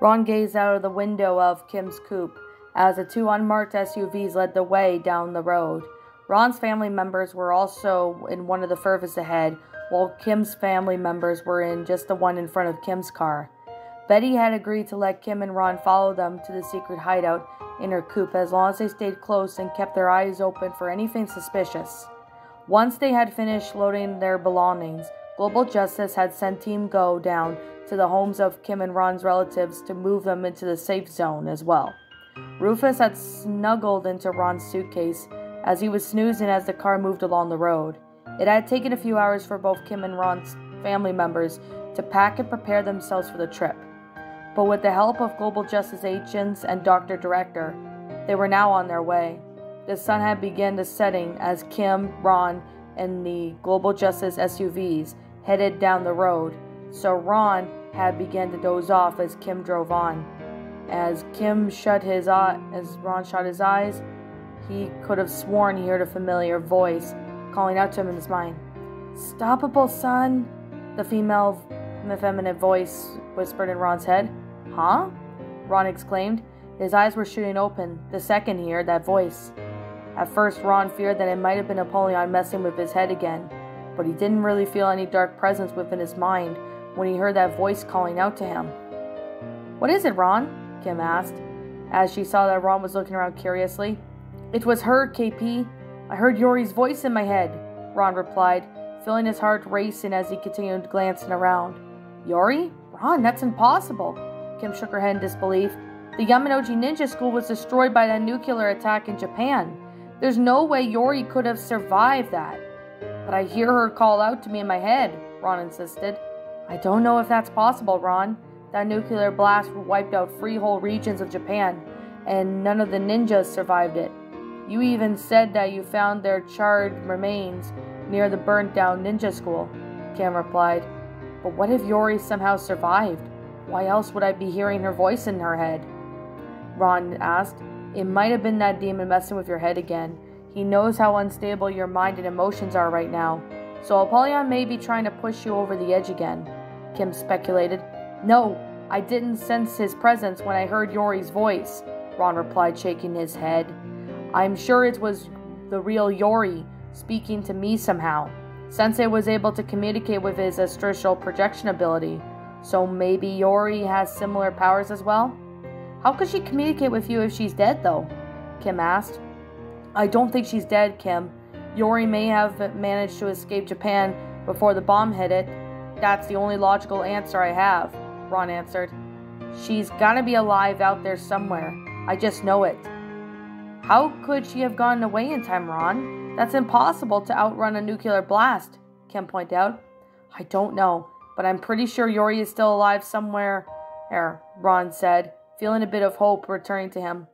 Ron gazed out of the window of Kim's coupe as the two unmarked SUVs led the way down the road. Ron's family members were also in one of the furthest ahead, while Kim's family members were in just the one in front of Kim's car. Betty had agreed to let Kim and Ron follow them to the secret hideout in her coupe as long as they stayed close and kept their eyes open for anything suspicious. Once they had finished loading their belongings, Global Justice had sent Team Go down to the homes of Kim and Ron's relatives to move them into the safe zone as well. Rufus had snuggled into Ron's suitcase as he was snoozing as the car moved along the road. It had taken a few hours for both Kim and Ron's family members to pack and prepare themselves for the trip. But with the help of Global Justice agents and Dr. Director, they were now on their way. The sun had begun to setting as Kim, Ron, and the Global Justice SUVs headed down the road, so Ron had begun to doze off as Kim drove on. As Ron shut his eyes, he could have sworn he heard a familiar voice calling out to him in his mind. "Stoppable, son," the feminine voice whispered in Ron's head. "Huh?" Ron exclaimed. His eyes were shooting open the second he heard that voice. At first, Ron feared that it might have been Apollyon messing with his head again, but he didn't really feel any dark presence within his mind when he heard that voice calling out to him. "What is it, Ron?" Kim asked, as she saw that Ron was looking around curiously. "It was her, KP. I heard Yori's voice in my head," Ron replied, feeling his heart racing as he continued glancing around. "Yori? Ron, that's impossible." Kim shook her head in disbelief. "The Yamanoji Ninja School was destroyed by that nuclear attack in Japan. There's no way Yori could have survived that." "But I hear her call out to me in my head," Ron insisted. "I don't know if that's possible, Ron. That nuclear blast wiped out 3 whole regions of Japan, and none of the ninjas survived it. You even said that you found their charred remains near the burnt-down ninja school," Kim replied. "But what if Yori somehow survived? Why else would I be hearing her voice in her head?" Ron asked. "It might have been that demon messing with your head again. He knows how unstable your mind and emotions are right now. So Apollyon may be trying to push you over the edge again," Kim speculated. "No, I didn't sense his presence when I heard Yori's voice," Ron replied, shaking his head. "I'm sure it was the real Yori speaking to me somehow. Sensei was able to communicate with his astral projection ability, so maybe Yori has similar powers as well?" "How could she communicate with you if she's dead, though?" Kim asked. "I don't think she's dead, Kim. Yori may have managed to escape Japan before the bomb hit it. That's the only logical answer I have," Ron answered. "She's gotta be alive out there somewhere. I just know it." "How could she have gotten away in time, Ron? That's impossible to outrun a nuclear blast," Kim pointed out. "I don't know, but I'm pretty sure Yori is still alive somewhere," Ron said, feeling a bit of hope returning to him.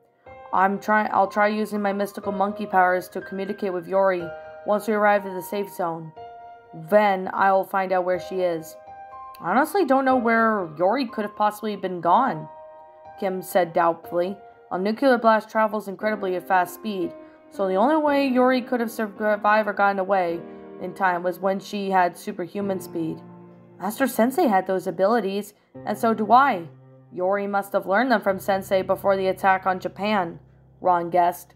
I'll try using my mystical monkey powers to communicate with Yori once we arrive at the safe zone. Then I'll find out where she is." "I honestly don't know where Yori could have possibly been gone," Kim said doubtfully. "A nuclear blast travels incredibly at fast speed, so the only way Yori could have survived or gotten away in time was when she had superhuman speed. Master Sensei had those abilities, and so do I. Yori must have learned them from Sensei before the attack on Japan," Ron guessed.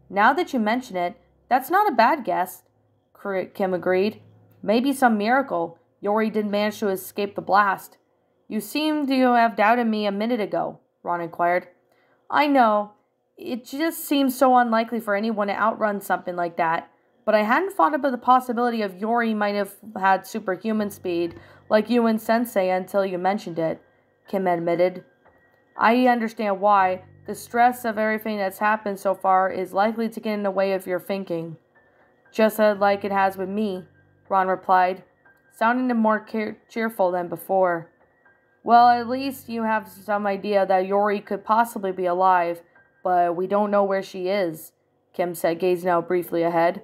"Now that you mention it, that's not a bad guess," Kim agreed. "Maybe some miracle Yori did manage to escape the blast." "You seemed to have doubted me a minute ago," Ron inquired. "I know. It just seems so unlikely for anyone to outrun something like that. But I hadn't thought about the possibility of Yori might have had superhuman speed, like you and Sensei, until you mentioned it," Kim admitted. "I understand why. The stress of everything that's happened so far is likely to get in the way of your thinking." "Just like it has with me," Ron replied, sounding more cheerful than before. "Well, at least you have some idea that Yori could possibly be alive, but we don't know where she is," Kim said, gazing out briefly ahead.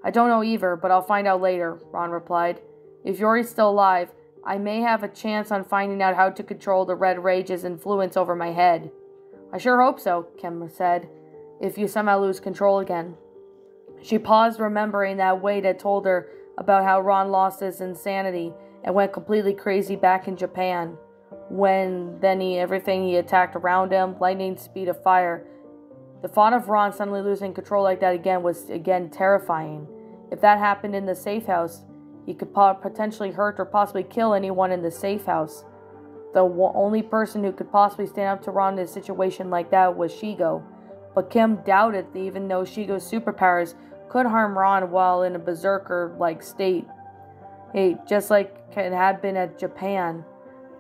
"I don't know either, but I'll find out later," Ron replied. "If Yori's still alive, I may have a chance on finding out how to control the Red Rage's influence over my head." "I sure hope so," Kim said, "if you somehow lose control again." She paused, remembering that Wade had told her about how Ron lost his insanity and went completely crazy back in Japan. everything he attacked around him, lightning speed of fire. The thought of Ron suddenly losing control like that again was terrifying. If that happened in the safe house, he could potentially hurt or possibly kill anyone in the safe house. The only person who could possibly stand up to Ron in a situation like that was Shigo. But Kim doubted that even though Shigo's superpowers could harm Ron while in a berserker-like state. Hey, just like it had been at Japan.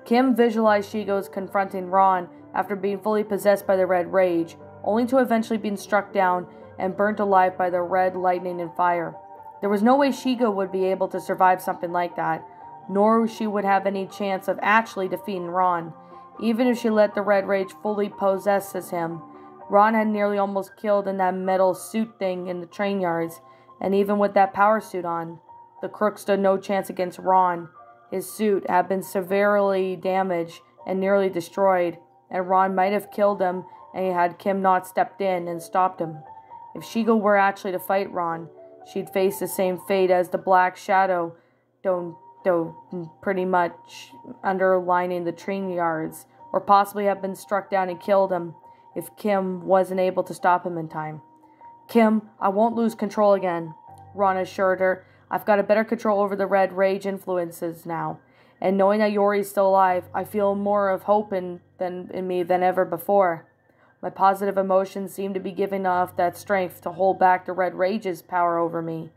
Kim visualized Shigo's confronting Ron after being fully possessed by the Red Rage, only to eventually being struck down and burnt alive by the red lightning and fire. There was no way Shigo would be able to survive something like that, nor she would have any chance of actually defeating Ron, even if she let the Red Rage fully possess him. Ron had nearly almost killed in that metal suit thing in the train yards, and even with that power suit on, the crook stood no chance against Ron. His suit had been severely damaged and nearly destroyed, and Ron might have killed him had Kim not stepped in and stopped him. If Shigo were actually to fight Ron, she'd face the same fate as the Black Shadow, pretty much underlining the train yards, or possibly have been struck down and killed him if Kim wasn't able to stop him in time. "Kim, I won't lose control again," Ron assured her. "I've got a better control over the Red Rage influences now, and knowing that Yori's still alive, I feel more of hope in me than ever before. My positive emotions seem to be giving off that strength to hold back the Red Rage's power over me."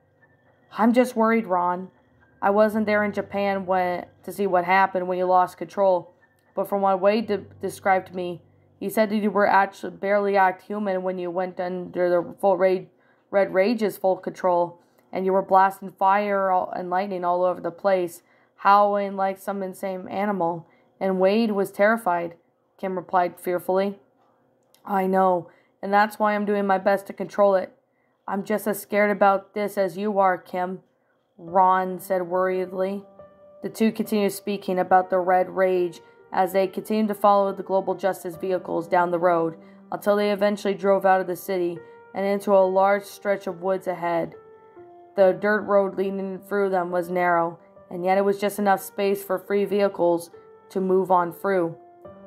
"I'm just worried, Ron. I wasn't there in Japan to see what happened when you lost control, but from what Wade described to me, he said that you were actually barely act human when you went under the full Red Rage's full control, and you were blasting fire and lightning all over the place, howling like some insane animal, and Wade was terrified," Kim replied fearfully. "I know, and that's why I'm doing my best to control it. I'm just as scared about this as you are, Kim," Ron said worriedly. The two continued speaking about the Red Rage as they continued to follow the Global Justice vehicles down the road until they eventually drove out of the city and into a large stretch of woods ahead. The dirt road leading through them was narrow, and yet it was just enough space for free vehicles to move on through.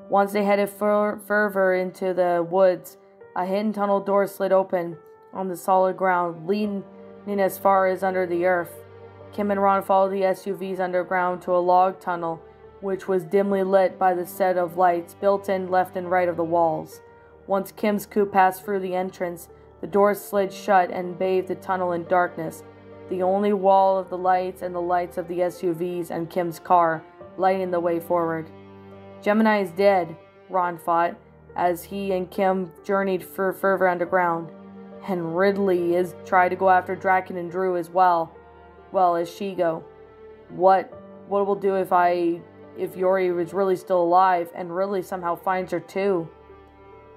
Once they headed further into the woods, a hidden tunnel door slid open on the solid ground, leading as far as under the earth. Kim and Ron followed the SUVs underground to a log tunnel, which was dimly lit by the set of lights built in left and right of the walls. Once Kim's coupe passed through the entrance, the doors slid shut and bathed the tunnel in darkness, the only wall of the lights and the lights of the SUVs and Kim's car lighting the way forward. "Gemini is dead," Ron thought, as he and Kim journeyed further underground. "And Ridley is tried to go after Draken and Drew as well as Shigo. What we'll do if Yori was really still alive and Ridley somehow finds her too?"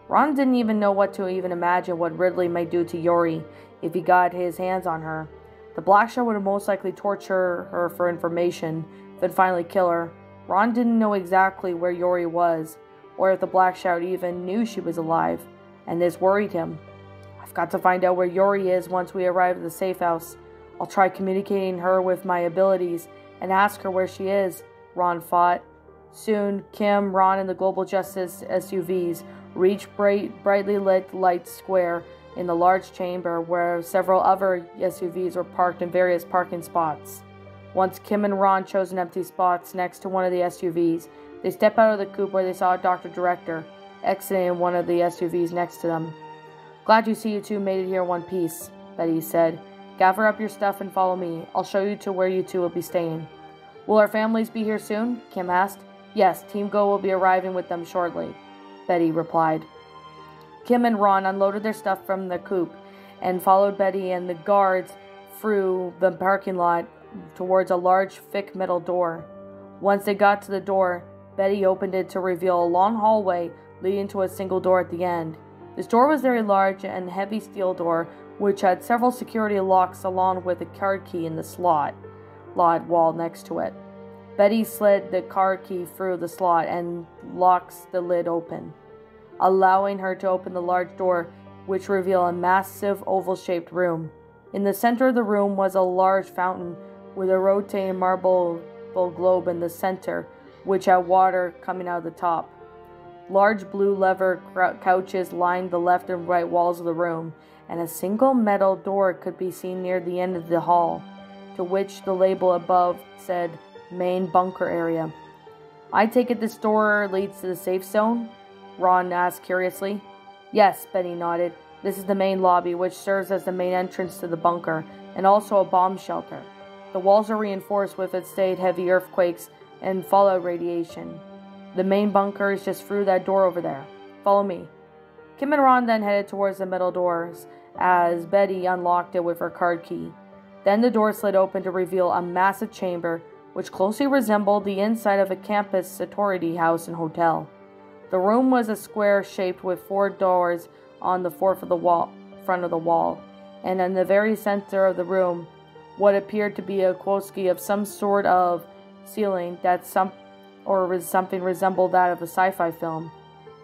Ron didn't even know what to even imagine what Ridley might do to Yori if he got his hands on her. The Black Shadow would most likely torture her for information, then finally kill her. Ron didn't know exactly where Yori was, or if the Black Shadow even knew she was alive, and this worried him. "I've got to find out where Yori is once we arrive at the safe house. I'll try communicating her with my abilities and ask her where she is," Ron thought. Soon, Kim, Ron, and the Global Justice SUVs reached brightly lit light square in the large chamber where several other SUVs were parked in various parking spots. Once Kim and Ron chose an empty spot next to one of the SUVs, they stepped out of the coupe where they saw Dr. Director exiting one of the SUVs next to them. "Glad you see you two made it here in one piece," Betty said. "Gather up your stuff and follow me. I'll show you to where you two will be staying." "Will our families be here soon?" Kim asked. "Yes, Team Go will be arriving with them shortly," Betty replied. Kim and Ron unloaded their stuff from the coupe and followed Betty and the guards through the parking lot towards a large, thick metal door. Once they got to the door, Betty opened it to reveal a long hallway leading to a single door at the end. This door was very large and heavy steel door, which had several security locks along with a card key in the slot wall next to it. Betty slid the card key through the slot and locks the lid open, allowing her to open the large door, which revealed a massive oval-shaped room. In the center of the room was a large fountain with a rotating marble globe in the center, which had water coming out of the top. Large blue leather couches lined the left and right walls of the room, and a single metal door could be seen near the end of the hall, to which the label above said main bunker area. I take it this door leads to the safe zone? Ron asked curiously. Yes, Betty nodded. This is the main lobby, which serves as the main entrance to the bunker, and also a bomb shelter. The walls are reinforced with withstand heavy earthquakes and fallout radiation. The main bunker is just through that door over there. Follow me. Kim and Ron then headed towards the metal doors, as Betty unlocked it with her card key. Then the door slid open to reveal a massive chamber, which closely resembled the inside of a campus sorority house and hotel. The room was a square shaped with 4 doors on the front of the wall, and in the very center of the room, what appeared to be a quoski of some sort of ceiling that something resembled that of a sci-fi film.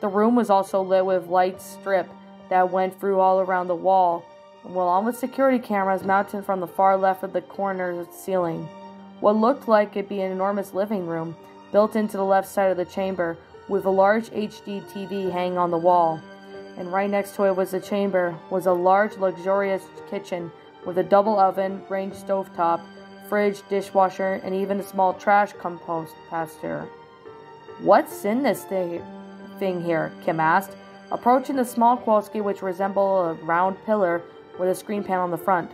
The room was also lit with light strip that went through all around the wall, along with security cameras mounted from the far left of the corner of the ceiling. What looked like it'd be an enormous living room, built into the left side of the chamber, with a large HD TV hanging on the wall. And right next to it was the chamber, was a large luxurious kitchen with a double oven, range stovetop, fridge, dishwasher, and even a small trash compactor. What's in this thing here? Kim asked, approaching the small quoski which resembled a round pillar with a screen panel on the front.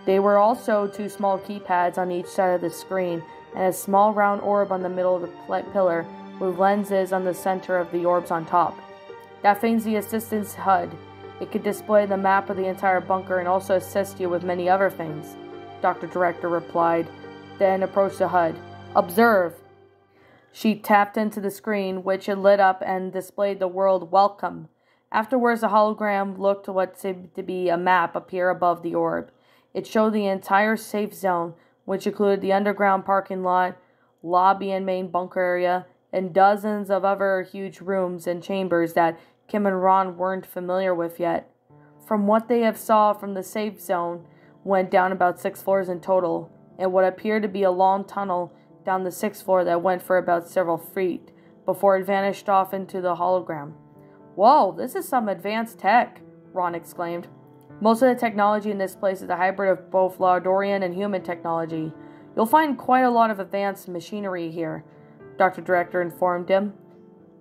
There were also 2 small keypads on each side of the screen and a small round orb on the middle of the pillar with lenses on the center of the orbs on top. That thing's the assistant's HUD. It could display the map of the entire bunker and also assist you with many other things, Dr. Director replied, then approached the HUD. Observe. She tapped into the screen, which it lit up and displayed the word welcome. Afterwards, a hologram looked what seemed to be a map appear above the orb. It showed the entire safe zone, which included the underground parking lot, lobby and main bunker area, and dozens of other huge rooms and chambers that Kim and Ron weren't familiar with yet. From what they have saw from the safe zone, went down about 6 floors in total, and what appeared to be a long tunnel down the 6th floor that went for about several feet, before it vanished off into the hologram. Whoa, this is some advanced tech, Ron exclaimed. Most of the technology in this place is a hybrid of both Laudorian and human technology. You'll find quite a lot of advanced machinery here, Dr. Director informed him.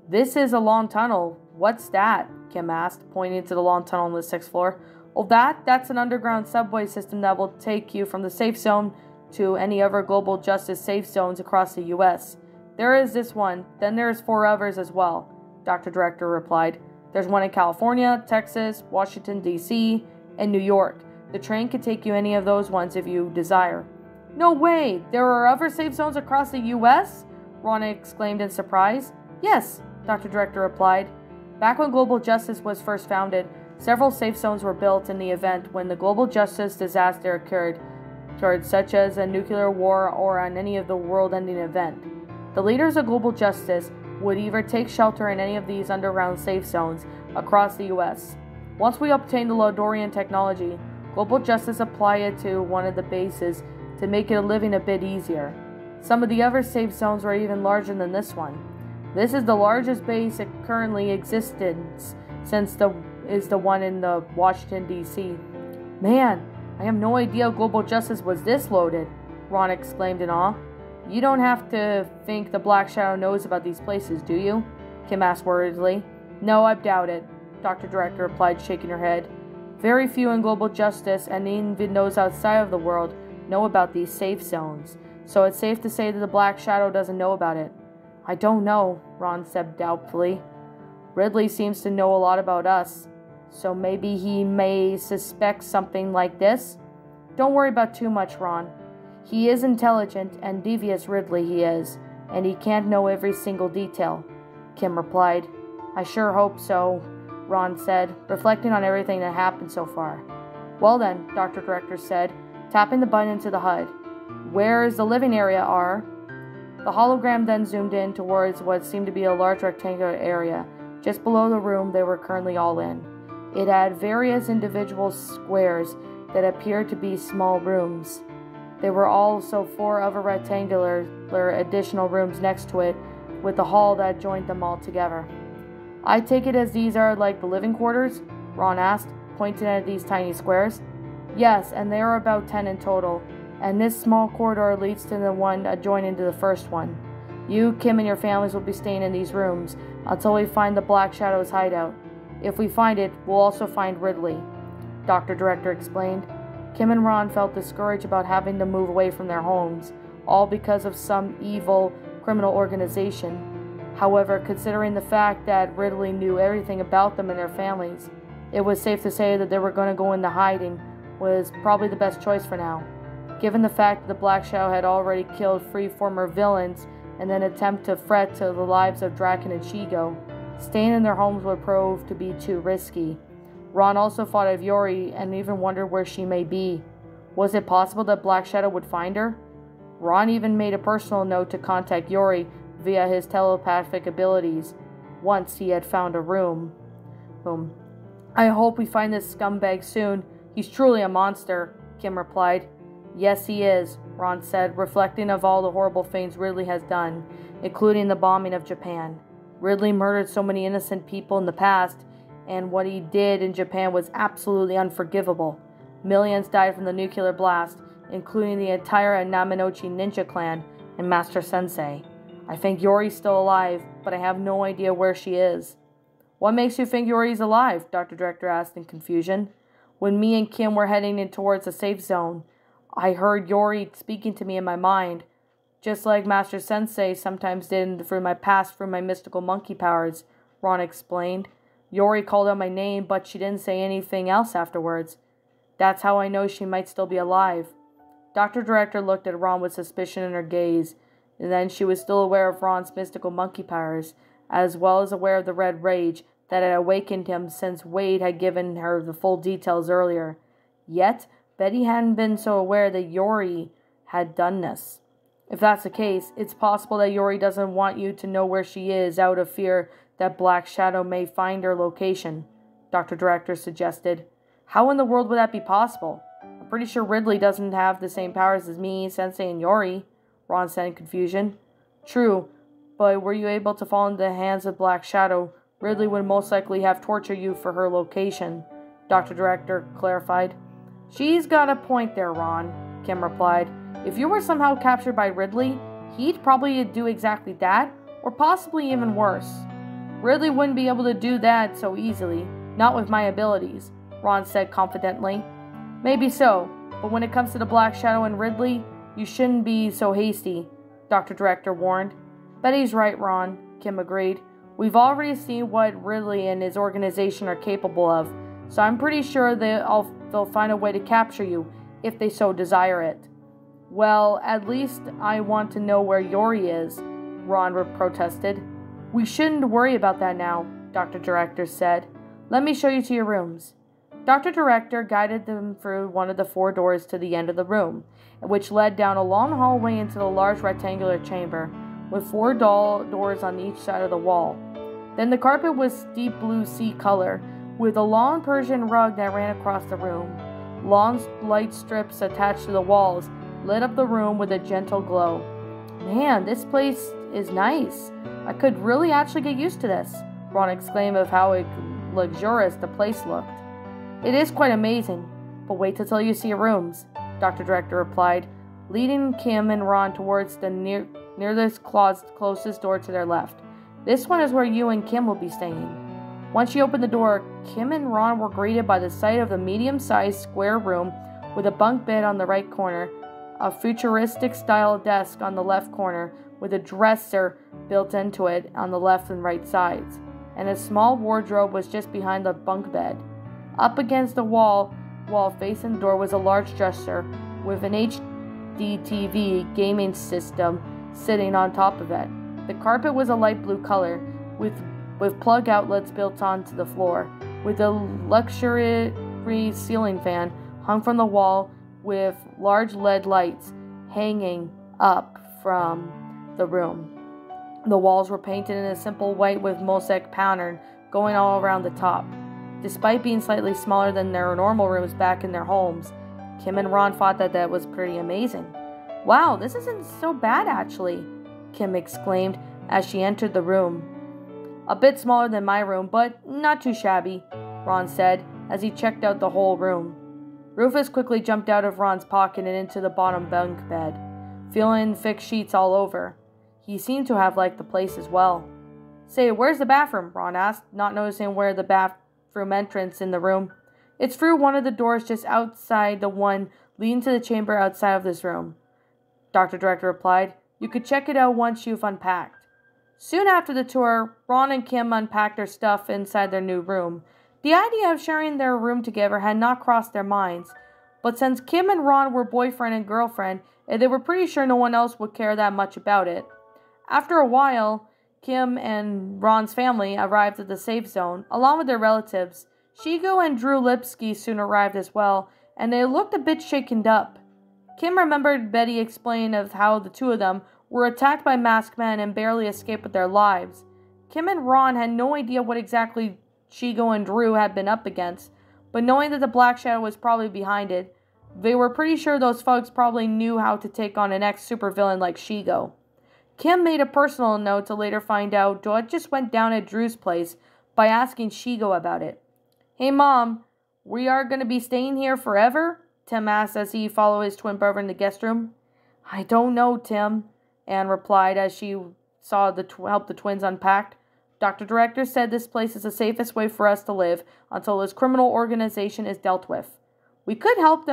This is a long tunnel. What's that? Kim asked, pointing to the long tunnel on the 6th floor. Oh, that's an underground subway system that will take you from the safe zone to any other global justice safe zones across the U.S. There is this one, then there's 4 others as well, Dr. Director replied. There's one in California, Texas, Washington, D.C., and New York. The train could take you any of those ones if you desire. No way! There are other safe zones across the U.S.? Ron exclaimed in surprise. Yes, Dr. Director replied. Back when global justice was first founded, several safe zones were built in the event when the global justice disaster occurred, such as a nuclear war or on any of the world-ending event. The leaders of global justice would either take shelter in any of these underground safe zones across the U.S. Once we obtain the Laudorian technology, global justice apply it to one of the bases to make it living a bit easier. Some of the other safe zones were even larger than this one. This is the largest base that currently exists since is the one in the Washington, D.C. Man, I have no idea global justice was this loaded, Ron exclaimed in awe. You don't have to think the Black Shadow knows about these places, do you? Kim asked worriedly. No, I doubt it, Dr. Director replied, shaking her head. Very few in global justice, and even those outside of the world, know about these safe zones, so it's safe to say that the Black Shadow doesn't know about it. I don't know, Ron said doubtfully. Ridley seems to know a lot about us, so maybe he may suspect something like this? Don't worry about too much, Ron. He is intelligent and devious, Ridley he is, and he can't know every single detail, Kim replied. I sure hope so, Ron said, reflecting on everything that happened so far. Well then, Dr. Director said, tapping the button into the HUD. Where is the living area, R? The hologram then zoomed in towards what seemed to be a large rectangular area, just below the room they were currently all in. It had various individual squares that appeared to be small rooms. There were also 4 other rectangular additional rooms next to it, with a hall that joined them all together. I take it as these are like the living quarters? Ron asked, pointing at these tiny squares. Yes, and there are about 10 in total, and this small corridor leads to the one adjoining to the first one. You, Kim, and your families will be staying in these rooms until we find the Black Shadow's hideout. If we find it, we'll also find Ridley, Dr. Director explained. Kim and Ron felt discouraged about having to move away from their homes, all because of some evil criminal organization. However, considering the fact that Ridley knew everything about them and their families, it was safe to say that they were going to go into hiding was probably the best choice for now. Given the fact that the Black Shadow had already killed 3 former villains in an attempt to threat to the lives of Draken and Shigo, staying in their homes would prove to be too risky. Ron also thought of Yori and even wondered where she may be. Was it possible that Black Shadow would find her? Ron even made a personal note to contact Yori via his telepathic abilities once he had found a room. I hope we find this scumbag soon. He's truly a monster, Kim replied. Yes, he is, Ron said, reflecting of all the horrible things Ridley has done, including the bombing of Japan. Ridley murdered so many innocent people in the past, and what he did in Japan was absolutely unforgivable. Millions died from the nuclear blast, including the entire Naminochi ninja clan and Master Sensei. I think Yori's still alive, but I have no idea where she is. What makes you think Yori's alive? Dr. Director asked in confusion. When me and Kim were heading in towards the safe zone, I heard Yori speaking to me in my mind, just like Master Sensei sometimes did through my mystical monkey powers, Ron explained. Yori called out my name, but she didn't say anything else afterwards. That's how I know she might still be alive. Dr. Director looked at Ron with suspicion in her gaze, and then she was still aware of Ron's mystical monkey powers, as well as aware of the red rage that had awakened him since Wade had given her the full details earlier. Yet, Betty hadn't been so aware that Yori had done this. If that's the case, it's possible that Yori doesn't want you to know where she is out of fear that Black Shadow may find her location, Dr. Director suggested. How in the world would that be possible? I'm pretty sure Ridley doesn't have the same powers as me, Sensei, and Yori, Ron said in confusion. True, but were you able to fall into the hands of Black Shadow, Ridley would most likely have tortured you for her location, Dr. Director clarified. She's got a point there, Ron, Kim replied. If you were somehow captured by Ridley, he'd probably do exactly that, or possibly even worse. Ridley wouldn't be able to do that so easily, not with my abilities, Ron said confidently. Maybe so, but when it comes to the Black Shadow and Ridley, you shouldn't be so hasty, Dr. Director warned. Betty's right, Ron, Kim agreed. We've already seen what Ridley and his organization are capable of, so I'm pretty sure they'll find a way to capture you, if they so desire it. Well, at least I want to know where Yori is, Ron protested. We shouldn't worry about that now, Dr. Director said. Let me show you to your rooms. Dr. Director guided them through one of the 4 doors to the end of the room, which led down a long hallway into the large rectangular chamber, with 4 doors on each side of the wall. Then the carpet was deep blue sea color, with a long Persian rug that ran across the room. Long light strips attached to the walls lit up the room with a gentle glow. Man, this place is nice. I could really actually get used to this, Ron exclaimed of how luxurious the place looked. It is quite amazing, but wait till you see your rooms, Dr. Director replied, leading Kim and Ron towards the nearest closest door to their left. This one is where you and Kim will be staying. Once she opened the door, Kim and Ron were greeted by the sight of the medium-sized square room with a bunk bed on the right corner, a futuristic-style desk on the left corner with a dresser built into it on the left and right sides, and a small wardrobe was just behind the bunk bed. Up against the wall facing the door was a large dresser with an HD TV gaming system sitting on top of it. The carpet was a light blue color, with plug outlets built onto the floor, with a luxury ceiling fan hung from the wall with large LED lights hanging up from the room. The walls were painted in a simple white with mosaic pattern going all around the top. Despite being slightly smaller than their normal rooms back in their homes, Kim and Ron thought that was pretty amazing. Wow, this isn't so bad actually, Kim exclaimed as she entered the room. A bit smaller than my room, but not too shabby, Ron said as he checked out the whole room. Rufus quickly jumped out of Ron's pocket and into the bottom bunk bed, feeling thick sheets all over. He seemed to have liked the place as well. Say, where's the bathroom? Ron asked, not noticing where the bathroom entrance in the room. It's through one of the doors just outside the one leading to the chamber outside of this room, Dr. Director replied. You could check it out once you've unpacked. Soon after the tour, Ron and Kim unpacked their stuff inside their new room. The idea of sharing their room together had not crossed their minds, but since Kim and Ron were boyfriend and girlfriend, they were pretty sure no one else would care that much about it. After a while, Kim and Ron's family arrived at the safe zone, along with their relatives. Shigo and Drew Lipsky soon arrived as well, and they looked a bit shaken up. Kim remembered Betty explaining of how the two of them were attacked by masked men and barely escaped with their lives. Kim and Ron had no idea what exactly Shigo and Drew had been up against, but knowing that the Black Shadow was probably behind it, they were pretty sure those folks probably knew how to take on an ex-supervillain like Shigo. Kim made a personal note to later find out what just went down at Drew's place by asking Shigo about it. Hey Mom, we are going to be staying here forever? Tim asked as he followed his twin brother in the guest room. I don't know, Tim, Anne replied as she saw help the twins unpack. Dr. Director said this place is the safest way for us to live until this criminal organization is dealt with. We could help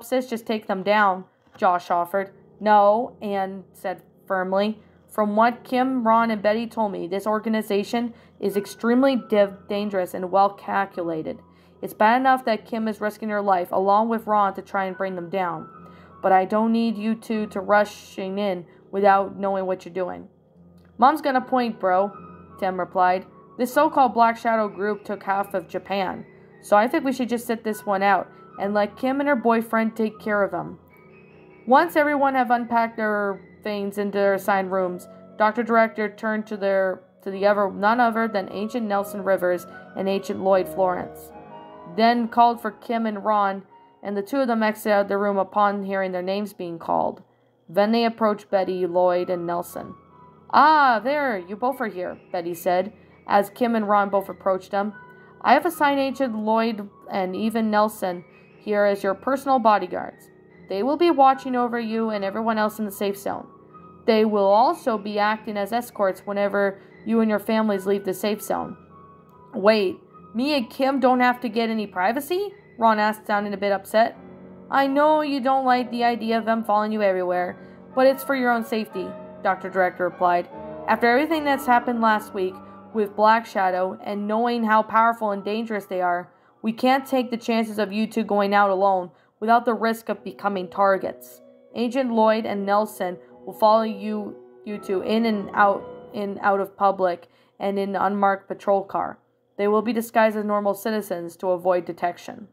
Sis just take them down, Josh offered. No, Anne said firmly. From what Kim, Ron, and Betty told me, this organization is extremely dangerous and well calculated. It's bad enough that Kim is risking her life along with Ron to try and bring them down. But I don't need you two to rushing in without knowing what you're doing. Mom's got a point, bro, Tim replied. This so-called Black Shadow group took half of Japan, so I think we should just sit this one out and let Kim and her boyfriend take care of them. Once everyone have unpacked their things into their assigned rooms, Dr. Director turned to none other than Agent Nelson Rivers and Agent Lloyd Florence. Then called for Kim and Ron, and the two of them exited out the room upon hearing their names being called. Then they approached Betty, Lloyd, and Nelson. Ah, there, you both are here, Betty said, as Kim and Ron both approached them. I have assigned Agent Lloyd and even Nelson here as your personal bodyguards. They will be watching over you and everyone else in the safe zone. They will also be acting as escorts whenever you and your families leave the safe zone. Wait, me and Kim don't have to get any privacy? Ron asked, sounding a bit upset. I know you don't like the idea of them following you everywhere, but it's for your own safety, Dr. Director replied. After everything that's happened last week with Black Shadow and knowing how powerful and dangerous they are, we can't take the chances of you two going out alone without the risk of becoming targets. Agent Lloyd and Nelson will follow you two in and out of public and in an unmarked patrol car. They will be disguised as normal citizens to avoid detection.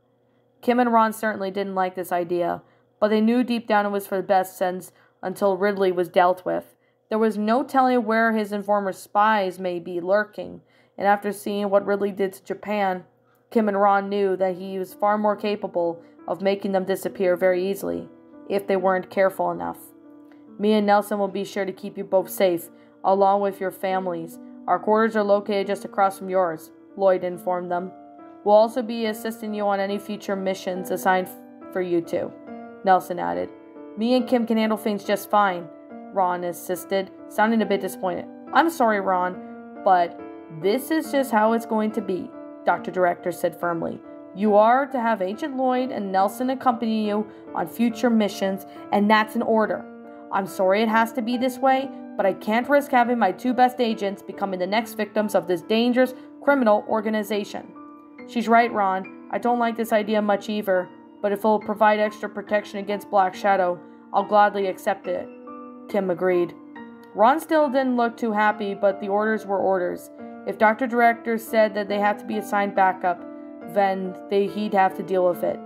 Kim and Ron certainly didn't like this idea, but they knew deep down it was for the best since until Ridley was dealt with. There was no telling where his informer spies may be lurking, and after seeing what Ridley did to Japan, Kim and Ron knew that he was far more capable of making them disappear very easily, if they weren't careful enough. Me and Nelson will be sure to keep you both safe, along with your families. Our quarters are located just across from yours, Lloyd informed them. We'll also be assisting you on any future missions assigned for you two, Nelson added. Me and Kim can handle things just fine, Ron insisted, sounding a bit disappointed. I'm sorry, Ron, but this is just how it's going to be, Dr. Director said firmly. You are to have Agent Lloyd and Nelson accompany you on future missions, and that's an order. I'm sorry it has to be this way, but I can't risk having my two best agents becoming the next victims of this dangerous criminal organization. She's right, Ron. I don't like this idea much either, but if it'll provide extra protection against Black Shadow, I'll gladly accept it, Kim agreed. Ron still didn't look too happy, but the orders were orders. If Dr. Director said that they had to be assigned backup, then he'd have to deal with it.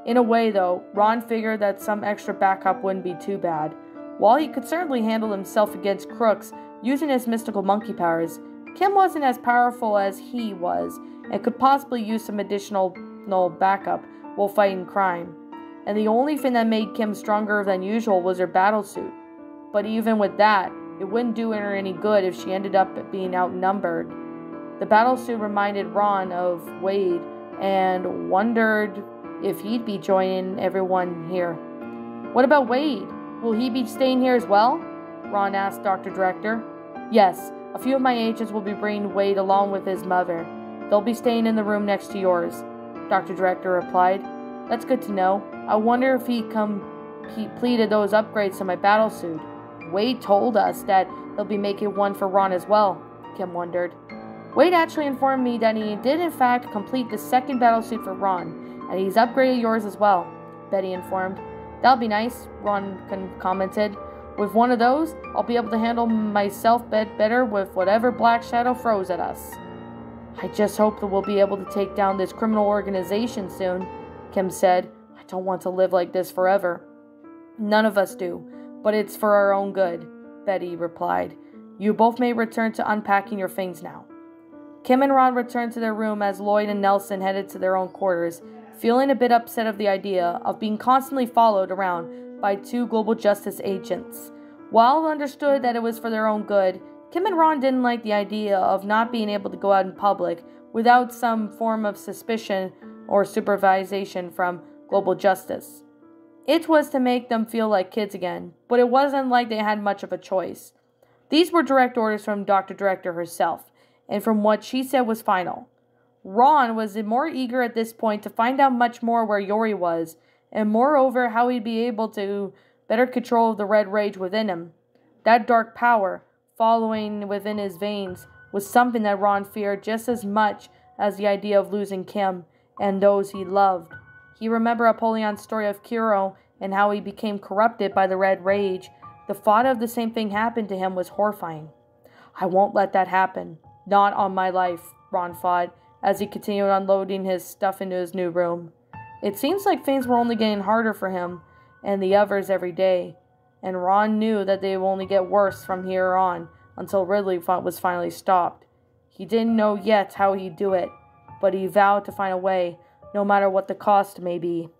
In a way, though, Ron figured that some extra backup wouldn't be too bad. While he could certainly handle himself against crooks using his mystical monkey powers, Kim wasn't as powerful as he was, and could possibly use some additional backup while fighting crime. and the only thing that made Kim stronger than usual was her battlesuit. But even with that, it wouldn't do her any good if she ended up being outnumbered. The battlesuit reminded Ron of Wade and wondered if he'd be joining everyone here. "What about Wade? Will he be staying here as well?" Ron asked Dr. Director. "Yes, a few of my agents will be bringing Wade along with his mother. They'll be staying in the room next to yours," Dr. Director replied. "That's good to know. I wonder if he completed those upgrades to my battlesuit. Wade told us that they'll be making one for Ron as well," Kim wondered. "Wade actually informed me that he did in fact complete the second battlesuit for Ron, and he's upgraded yours as well," Betty informed. "That'll be nice," Ron commented. "With one of those, I'll be able to handle myself better with whatever Black Shadow throws at us." "I just hope that we'll be able to take down this criminal organization soon," Kim said. "I don't want to live like this forever." "None of us do, but it's for our own good," Betty replied. "You both may return to unpacking your things now." Kim and Ron returned to their room as Lloyd and Nelson headed to their own quarters, feeling a bit upset of the idea of being constantly followed around by two global justice agents. While understood that it was for their own good, Kim and Ron didn't like the idea of not being able to go out in public without some form of suspicion or supervision from global justice. It was to make them feel like kids again, but it wasn't like they had much of a choice. These were direct orders from Dr. Director herself, and from what she said was final. Ron was more eager at this point to find out much more where Yori was, and moreover how he'd be able to better control the red rage within him. That dark power, following within his veins, was something that Ron feared just as much as the idea of losing Kim and those he loved. He remembered Apollyon's story of Kuro and how he became corrupted by the red rage. The thought of the same thing happened to him was horrifying. "I won't let that happen. Not on my life," Ron thought, as he continued unloading his stuff into his new room. It seems like things were only getting harder for him and the others every day, and Ron knew that they would only get worse from here on until Ridley was finally stopped. He didn't know yet how he'd do it, but he vowed to find a way, no matter what the cost may be.